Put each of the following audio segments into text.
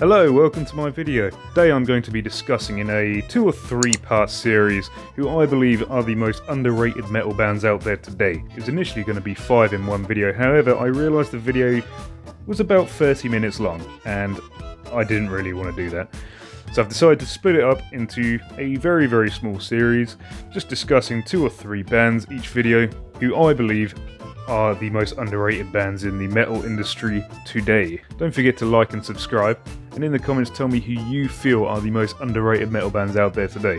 Hello, welcome to my video. Today I'm going to be discussing in a 2 or 3 part series who I believe are the most underrated metal bands out there today. It was initially going to be 5 in one video, however I realised the video was about 30 minutes long and I didn't really want to do that. So I've decided to split it up into a very small series, just discussing 2 or 3 bands each video who I believe are the most underrated bands in the metal industry today. Don't forget to like and subscribe, and in the comments tell me who you feel are the most underrated metal bands out there today.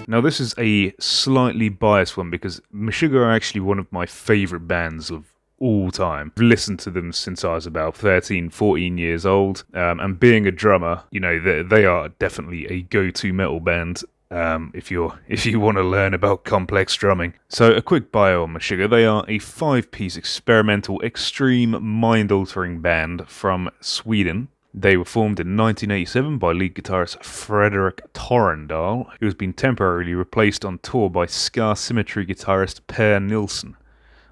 Now this is a slightly biased one because Meshuggah are actually one of my favourite bands of all time. I've listened to them since I was about 13, 14 years old, and being a drummer, you know, they are definitely a go-to metal band if you want to learn about complex drumming. So a quick bio on Meshuggah. They are a 5-piece experimental extreme mind-altering band from Sweden. They were formed in 1987 by lead guitarist Fredrik Torendal, who has been temporarily replaced on tour by Scar Symmetry guitarist Per Nilsson.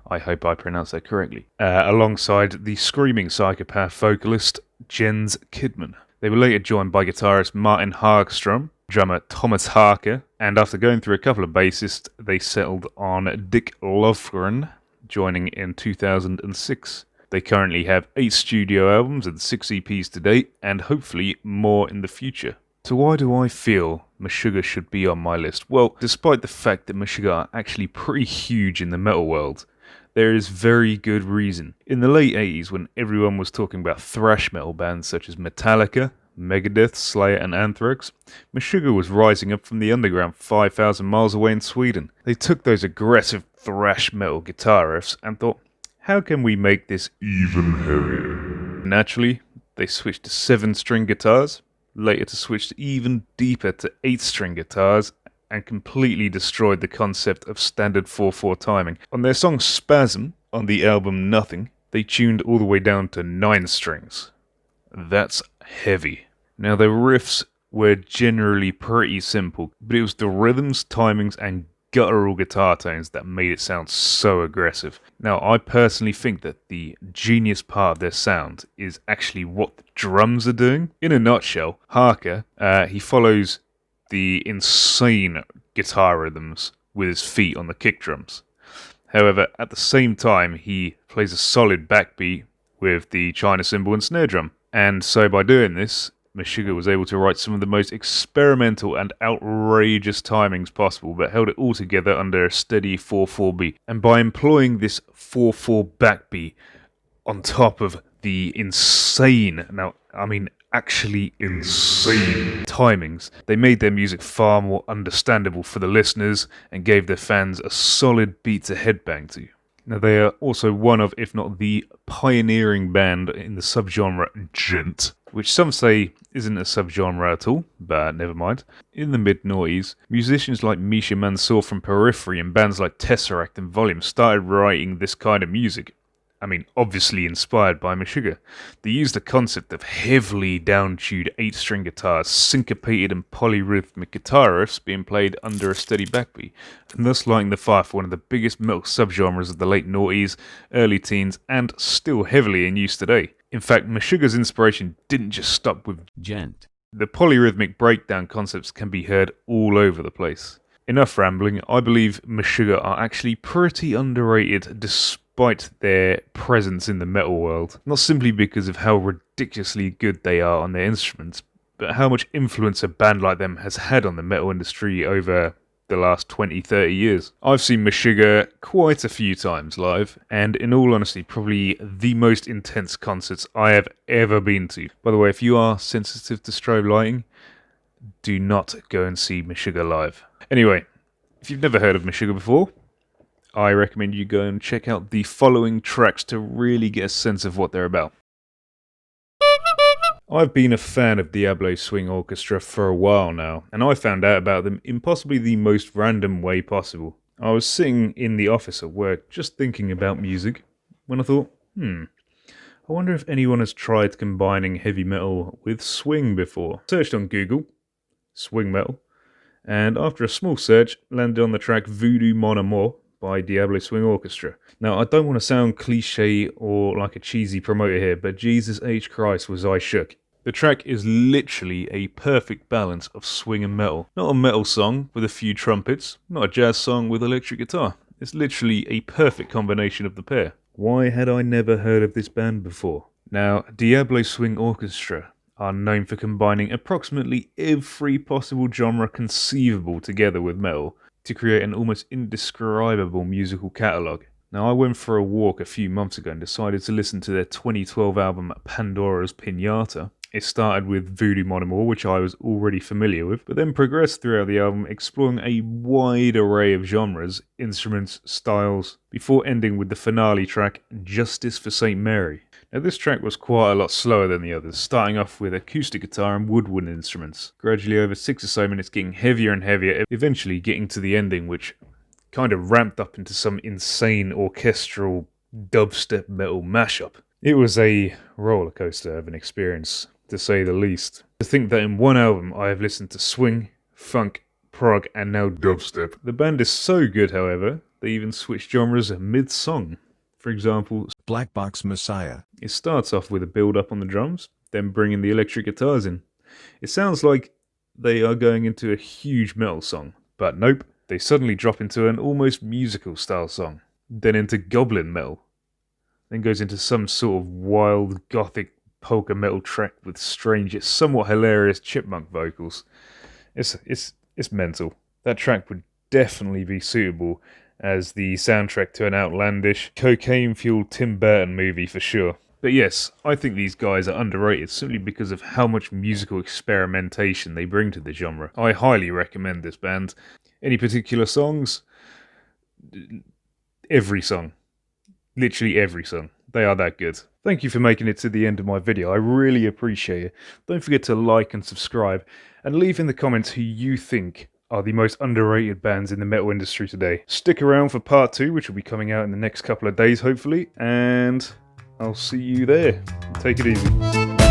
I hope I pronounced that correctly. Alongside the screaming psychopath vocalist Jens Kidman. They were later joined by guitarist Martin Hagström, drummer Thomas Harker, and after going through a couple of bassists, they settled on Dick Lofgren, joining in 2006. They currently have 8 studio albums and 6 EPs to date, and hopefully more in the future. So why do I feel Meshuggah should be on my list? Well, despite the fact that Meshuggah are actually pretty huge in the metal world, there is very good reason. In the late 80s, when everyone was talking about thrash metal bands such as Metallica, Megadeth, Slayer and Anthrax, Meshuggah was rising up from the underground 5,000 miles away in Sweden. They took those aggressive thrash metal guitar riffs and thought, how can we make this even heavier? Naturally, they switched to 7-string guitars, later to switch even deeper to 8-string guitars, and completely destroyed the concept of standard 4/4 timing. On their song Spasm, on the album Nothing, they tuned all the way down to 9 strings. That's heavy. Now their riffs were generally pretty simple, but it was the rhythms, timings and guttural guitar tones that made it sound so aggressive. Now I personally think that the genius part of their sound is actually what the drums are doing. In a nutshell, Harker, he follows the insane guitar rhythms with his feet on the kick drums. However, at the same time, he plays a solid backbeat with the China cymbal and snare drum. And so by doing this, Meshuggah was able to write some of the most experimental and outrageous timings possible, but held it all together under a steady 4/4 beat. And by employing this 4/4 backbeat on top of the insane, now I mean actually insane timings, they made their music far more understandable for the listeners and gave their fans a solid beat to headbang to. Now they are also one of, if not the pioneering band in the subgenre djent, which some say isn't a subgenre at all, but never mind. In the mid-noughties, musicians like Misha Mansour from Periphery and bands like Tesseract and Volume started writing this kind of music. I mean, obviously inspired by Meshuggah. They used the concept of heavily down-tuned 8-string guitars, syncopated and polyrhythmic guitar riffs being played under a steady backbeat, and thus lighting the fire for one of the biggest metal subgenres of the late noughties, early teens, and still heavily in use today. In fact, Meshuggah's inspiration didn't just stop with djent. The polyrhythmic breakdown concepts can be heard all over the place. Enough rambling. I believe Meshuggah are actually pretty underrated despite their presence in the metal world. Not simply because of how ridiculously good they are on their instruments, but how much influence a band like them has had on the metal industry over the last 20-30 years. I've seen Meshuggah quite a few times live, and in all honesty, probably the most intense concerts I have ever been to. By the way, if you are sensitive to strobe lighting, do not go and see Meshuggah live. Anyway, if you've never heard of Meshuggah before, I recommend you go and check out the following tracks to really get a sense of what they're about. I've been a fan of Diablo Swing Orchestra for a while now, and I found out about them in possibly the most random way possible. I was sitting in the office at work just thinking about music, when I thought, I wonder if anyone has tried combining heavy metal with swing before. Searched on Google, swing metal, and after a small search, landed on the track Voodoo Mon Amour by Diablo Swing Orchestra. Now, I don't want to sound cliche or like a cheesy promoter here, but Jesus H. Christ was I shook. The track is literally a perfect balance of swing and metal. Not a metal song with a few trumpets, not a jazz song with electric guitar. It's literally a perfect combination of the pair. Why had I never heard of this band before? Now, Diablo Swing Orchestra are known for combining approximately every possible genre conceivable together with metal to create an almost indescribable musical catalogue. Now, I went for a walk a few months ago and decided to listen to their 2012 album Pandora's Pinata. It started with Voodoo Mon Amour, which I was already familiar with, but then progressed throughout the album, exploring a wide array of genres, instruments, styles, before ending with the finale track, Justice for St. Mary. Now, this track was quite a lot slower than the others, starting off with acoustic guitar and woodwind instruments, gradually over 6 or so minutes getting heavier and heavier, eventually getting to the ending, which kind of ramped up into some insane orchestral dubstep metal mashup. It was a roller coaster of an experience, to say the least. To think that in one album I have listened to swing, funk, prog, and now dubstep. The band is so good, however, they even switch genres mid-song. For example, Black Box Messiah. It starts off with a build-up on the drums, then bringing the electric guitars in. It sounds like they are going into a huge metal song, but nope, they suddenly drop into an almost musical style song, then into goblin metal, then goes into some sort of wild gothic polka metal track with strange, yet somewhat hilarious chipmunk vocals. It's mental. That track would definitely be suitable as the soundtrack to an outlandish, cocaine-fueled Tim Burton movie for sure. But yes, I think these guys are underrated simply because of how much musical experimentation they bring to the genre. I highly recommend this band. Any particular songs? Every song. Literally every song. They are that good. Thank you for making it to the end of my video. I really appreciate it. Don't forget to like and subscribe, and leave in the comments who you think are the most underrated bands in the metal industry today. Stick around for part 2, which will be coming out in the next couple of days, hopefully, and I'll see you there. Take it easy.